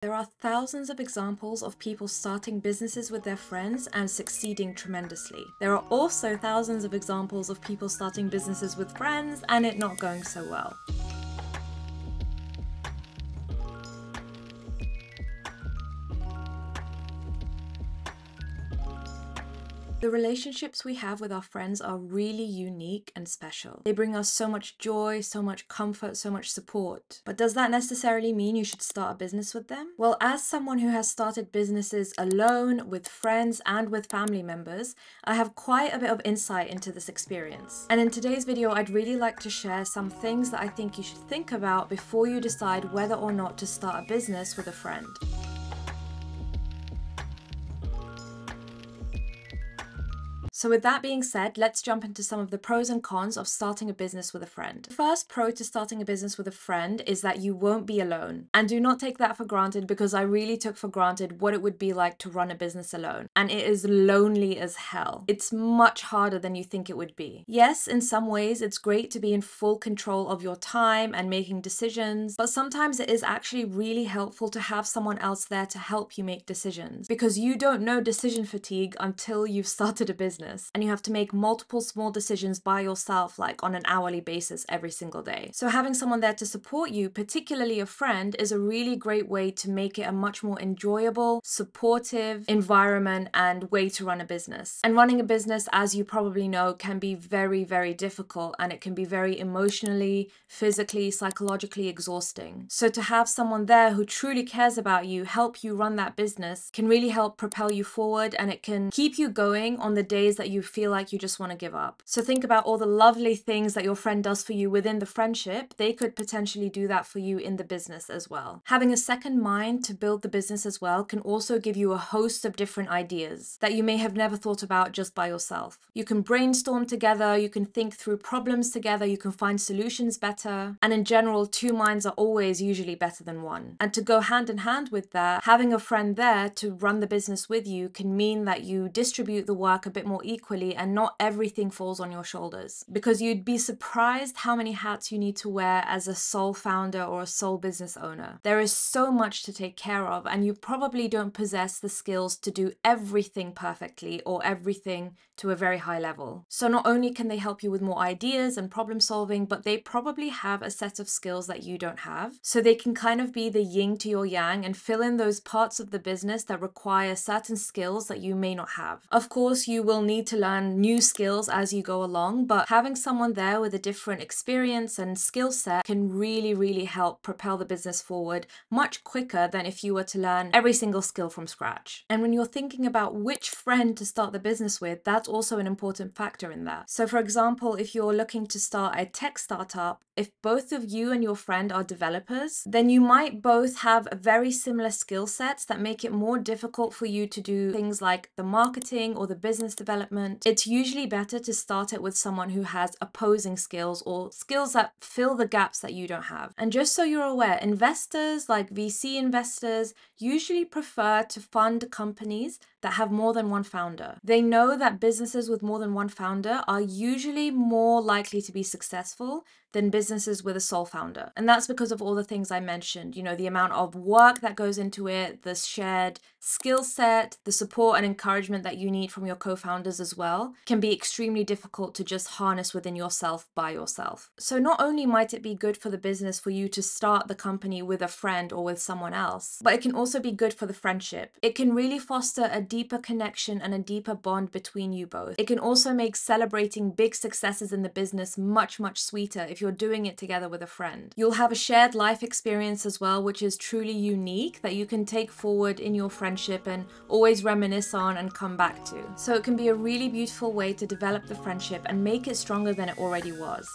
There are thousands of examples of people starting businesses with their friends and succeeding tremendously. There are also thousands of examples of people starting businesses with friends and it not going so well. The relationships we have with our friends are really unique and special. They bring us so much joy, so much comfort, so much support. But does that necessarily mean you should start a business with them? Well, as someone who has started businesses alone, with friends, and with family members, I have quite a bit of insight into this experience. And in today's video, I'd really like to share some things that I think you should think about before you decide whether or not to start a business with a friend. So with that being said, let's jump into some of the pros and cons of starting a business with a friend. The first pro to starting a business with a friend is that you won't be alone. And do not take that for granted, because I really took for granted what it would be like to run a business alone. And it is lonely as hell. It's much harder than you think it would be. Yes, in some ways, it's great to be in full control of your time and making decisions, but sometimes it is actually really helpful to have someone else there to help you make decisions, because you don't know decision fatigue until you've started a business. And you have to make multiple small decisions by yourself, like on an hourly basis every single day. So having someone there to support you, particularly a friend, is a really great way to make it a much more enjoyable, supportive environment and way to run a business. And running a business, as you probably know, can be very, very difficult, and it can be very emotionally, physically, psychologically exhausting. So to have someone there who truly cares about you, help you run that business, can really help propel you forward, and it can keep you going on the days that you feel like you just want to give up. So think about all the lovely things that your friend does for you within the friendship. They could potentially do that for you in the business as well. Having a second mind to build the business as well can also give you a host of different ideas that you may have never thought about just by yourself. You can brainstorm together, you can think through problems together, you can find solutions better, and in general, two minds are always usually better than one. And to go hand in hand with that, having a friend there to run the business with you can mean that you distribute the work a bit more equally and not everything falls on your shoulders, because you'd be surprised how many hats you need to wear as a sole founder or a sole business owner. There is so much to take care of, and you probably don't possess the skills to do everything perfectly or everything to a very high level. So not only can they help you with more ideas and problem solving, but they probably have a set of skills that you don't have. So they can kind of be the yin to your yang and fill in those parts of the business that require certain skills that you may not have. Of course, you will need to learn new skills as you go along, but having someone there with a different experience and skill set can really, really help propel the business forward much quicker than if you were to learn every single skill from scratch. And when you're thinking about which friend to start the business with, that's also an important factor in that. So for example, if you're looking to start a tech startup, if both of you and your friend are developers, then you might both have very similar skill sets that make it more difficult for you to do things like the marketing or the business development. It's usually better to start it with someone who has opposing skills or skills that fill the gaps that you don't have. And just so you're aware, investors like VC investors usually prefer to fund companies that have more than one founder. They know that businesses with more than one founder are usually more likely to be successful than businesses with a sole founder. And that's because of all the things I mentioned, you know, the amount of work that goes into it, the shared skill set, the support and encouragement that you need from your co-founders as well, can be extremely difficult to just harness within yourself by yourself. So not only might it be good for the business for you to start the company with a friend or with someone else, but it can also be good for the friendship. It can really foster a deeper connection and a deeper bond between you both. It can also make celebrating big successes in the business much, much sweeter if you're doing it together with a friend. You'll have a shared life experience as well, which is truly unique, that you can take forward in your friendship and always reminisce on and come back to. So it can be a really beautiful way to develop the friendship and make it stronger than it already was.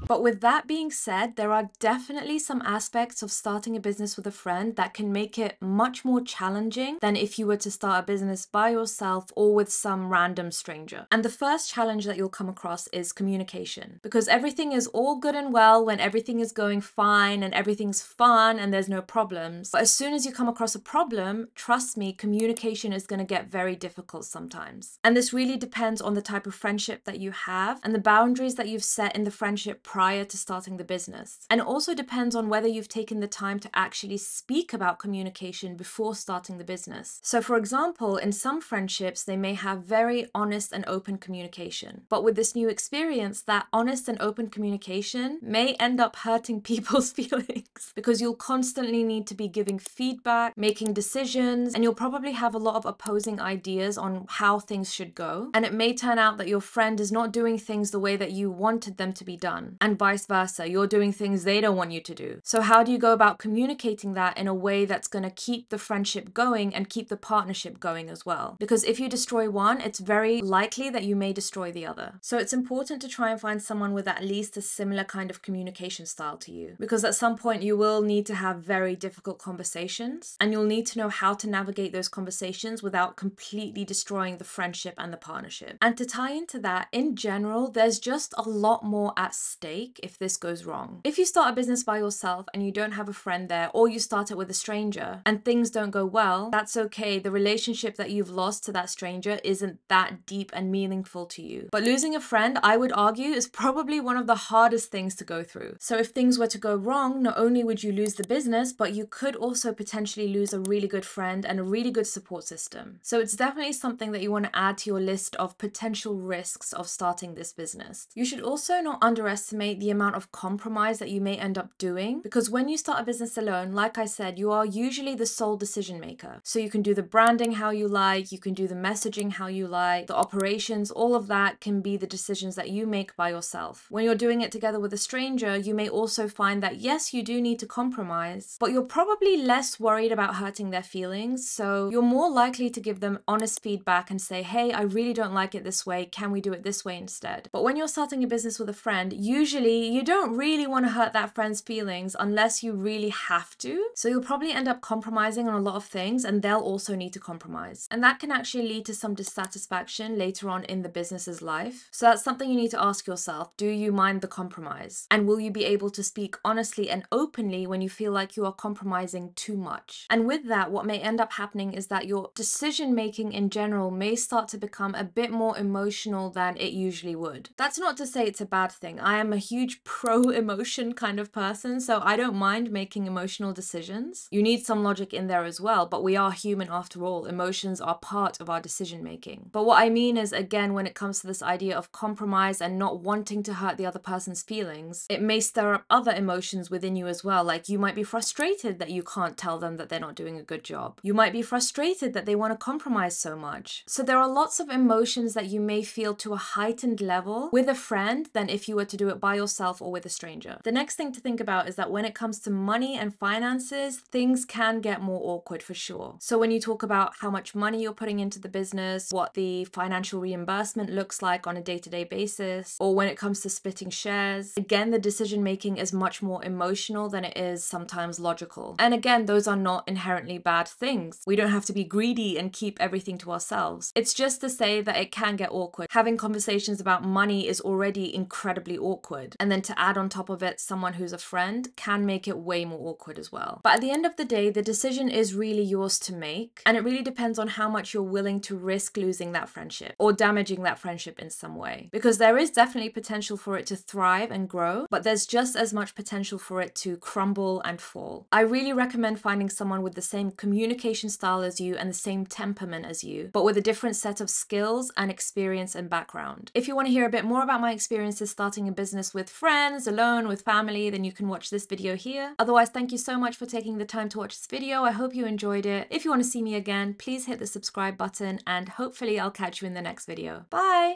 But with that being said, there are definitely some aspects of starting a business with a friend that can make it much more challenging than if you were to start a business by yourself or with some random stranger. And the first challenge that you'll come across is communication, because everything is all good and well when everything is going fine and everything's fun and there's no problems. But as soon as you come across a problem, trust me, communication is going to get very difficult sometimes. And this really depends on the type of friendship that you have and the boundaries that you've set in the friendship prior to starting the business. And it also depends on whether you've taken the time to actually speak about communication before starting the business. So for example, in some friendships, they may have very honest and open communication. But with this new experience, that honest and open communication may end up hurting people's feelings because you'll constantly need to be giving feedback, making decisions, and you'll probably have a lot of opposing ideas on how things should go. And it may turn out that your friend is not doing things the way that you wanted them to be done, and vice versa. You're doing things they don't want you to do. So how do you go about communicating that in a way that's going to keep the friendship going and keep the partnership going as well? Because if you destroy one, it's very likely that you may destroy the other. So it's important to try and find someone with at least a similar kind of communication style to you, because at some point you will need to have very difficult conversations, and you'll need to know how to navigate those conversations without completely destroying the friendship and the partnership. And to tie into that, in general, there's just a lot more at stake if this goes wrong. If you start a business by yourself and you don't have a friend there, or you start it with a stranger and things don't go well, that's okay. The relationship that you've lost to that stranger isn't that deep and meaningful to you. But losing a friend, I would argue, is probably one of the hardest things to go through. So if things were to go wrong, not only would you lose the business, but you could also potentially lose a really good friend and a really good support system. So it's definitely something that you want to add to your list of potential risks of starting this business. You should also not underestimate the amount of compromise that you may end up doing, because when you start a business alone, like I said, you are usually the sole decision maker. So you can do the branding how you like, you can do the messaging how you like, the operations, all of that can be the decisions that you make by yourself. When you're doing it together with a stranger, you may also find that yes, you do need to compromise, but you're probably less worried about hurting their feelings. So you're more likely to give them honest feedback and say, hey, I really don't like it this way. Can we do it this way instead? But when you're starting a business with a friend, usually you don't really want to hurt that friend's feelings unless you really have to. So you'll probably end up compromising on a lot of things, and they'll also need to compromise. And that can actually lead to some dissatisfaction later on in the business's life. So that's something you need to ask yourself. Do you mind the compromise? And will you be able to speak honestly and openly when you feel like you are compromising too much? And with that, what may end up happening is that your decision making in general may start to become a bit more emotional than it usually would. That's not to say it's a bad thing. I am a huge pro-emotion kind of person, so I don't mind making emotional decisions. You need some logic in there as well, but we are human after all. Emotions are part of our decision making. But what I mean is, again, when it comes to this idea of compromise and not wanting to hurt the other person's feelings, it may stir up other emotions within you as well. Like you might be frustrated that you can't tell them that they're not doing a good job. You might be frustrated that they want to compromise so much. So there are lots of emotions that you may feel to a heightened level with a friend than if you were to do it by yourself or with a stranger. The next thing to think about is that when it comes to money and finances, things can get more awkward for sure. So when you talk about how much money you're putting into the business, what the financial reimbursement looks like on a day-to-day basis, or when it comes to splitting shares, again, the decision making is much more emotional than it is sometimes logical. And again, those are not inherently bad things. We don't have to be greedy and keep everything to ourselves. It's just to say that it can get awkward. Having conversations about money is already incredibly awkward. And then to add on top of it, someone who's a friend can make it way more awkward as well. But at the end of the day, the decision is really yours to make. And it really depends on how much you're willing to risk losing that friendship or damaging that friendship in some way. Because there is definitely potential for it to thrive and grow, but there's just as much potential for it to crumble and fall. I really recommend finding someone with the same communication style as you and the same temperament as you, but with a different set of skills and experience and background. If you want to hear a bit more about my experiences starting a business with friends, alone, with family, then you can watch this video here. Otherwise, thank you so much for taking the time to watch this video. I hope you enjoyed it. If you want to see me again, please hit the subscribe button, and hopefully I'll catch you in the next video. Bye!